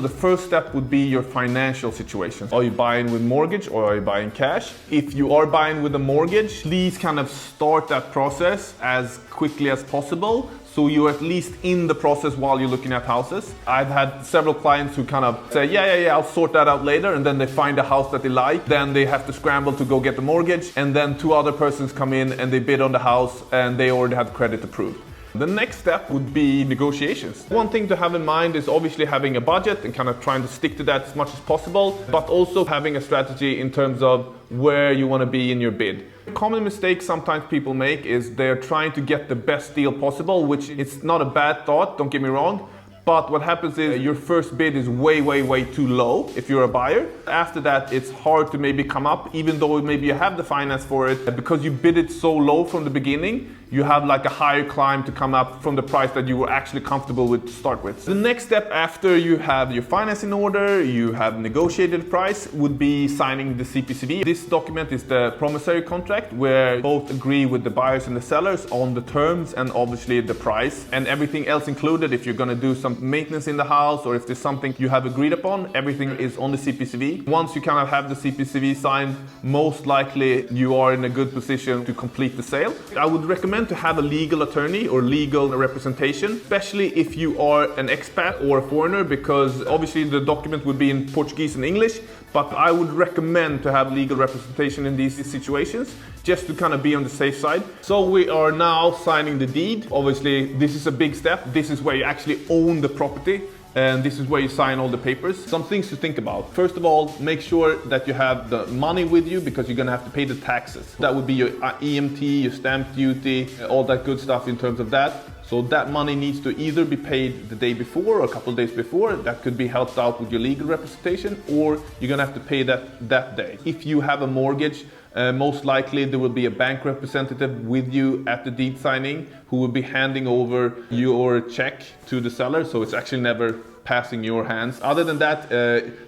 The first step would be your financial situation. Are you buying with mortgage or are you buying cash? If you are buying with a mortgage, please kind of start that process as quickly as possible, so you're at least in the process while you're looking at houses. I've had several clients who kind of say, yeah, I'll sort that out later, and then they find a house that they like. Then they have to scramble to go get the mortgage, and then two other persons come in and they bid on the house and they already have credit approved. The next step would be negotiations. One thing to have in mind is obviously having a budget and kind of trying to stick to that as much as possible, but also having a strategy in terms of where you want to be in your bid. A common mistake sometimes people make is they're trying to get the best deal possible, which is not a bad thought, don't get me wrong. But what happens is your first bid is way too low if you're a buyer. After that, it's hard to maybe come up, even though maybe you have the finance for it. Because you bid it so low from the beginning, you have like a higher climb to come up from the price that you were actually comfortable with to start with. The next step after you have your finance in order, you have negotiated price, would be signing the CPCV. This document is the promissory contract where both agree with the buyers and the sellers on the terms and obviously the price and everything else included. If you're going to do some maintenance in the house or if there's something you have agreed upon, everything is on the CPCV. Once you kind of have the CPCV signed, most likely you are in a good position to complete the sale. I would recommend to have a legal attorney or legal representation, especially if you are an expat or a foreigner, because obviously the document would be in Portuguese and English, but I would recommend to have legal representation in these situations, just to kind of be on the safe side. So we are now signing the deed. Obviously, this is a big step. This is where you actually own the property. And this is where you sign all the papers. Some things to think about. First of all, make sure that you have the money with you because you're gonna have to pay the taxes. That would be your EMT, your stamp duty, all that good stuff in terms of that. So that money needs to either be paid the day before or a couple of days before. That could be helped out with your legal representation, or you're gonna have to pay that day. If you have a mortgage, most likely there will be a bank representative with you at the deed signing who will be handing over your check to the seller, so it's actually never passing your hands. Other than that,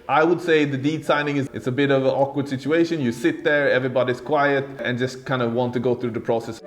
I would say the deed signing it's a bit of an awkward situation. You sit there, everybody's quiet, and just kind of want to go through the process.